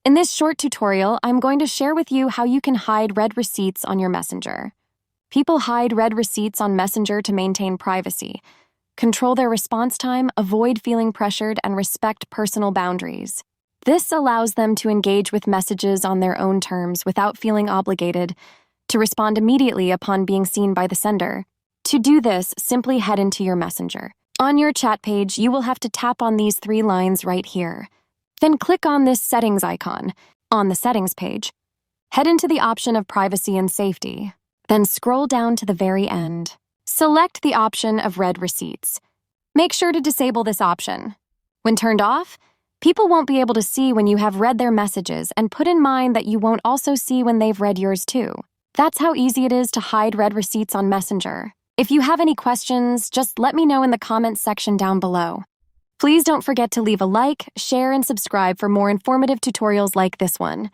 In this short tutorial, I'm going to share with you how you can hide read receipts on your Messenger. People hide read receipts on Messenger to maintain privacy, control their response time, avoid feeling pressured, and respect personal boundaries. This allows them to engage with messages on their own terms without feeling obligated to respond immediately upon being seen by the sender. To do this, simply head into your Messenger. On your chat page, you will have to tap on these 3 lines right here. Then click on this settings icon. On the settings page, head into the option of privacy and safety. Then scroll down to the very end. Select the option of read receipts. Make sure to disable this option. When turned off, people won't be able to see when you have read their messages, and put in mind that you won't also see when they've read yours too. That's how easy it is to hide read receipts on Messenger. If you have any questions, just let me know in the comments section down below. Please don't forget to leave a like, share, and subscribe for more informative tutorials like this one.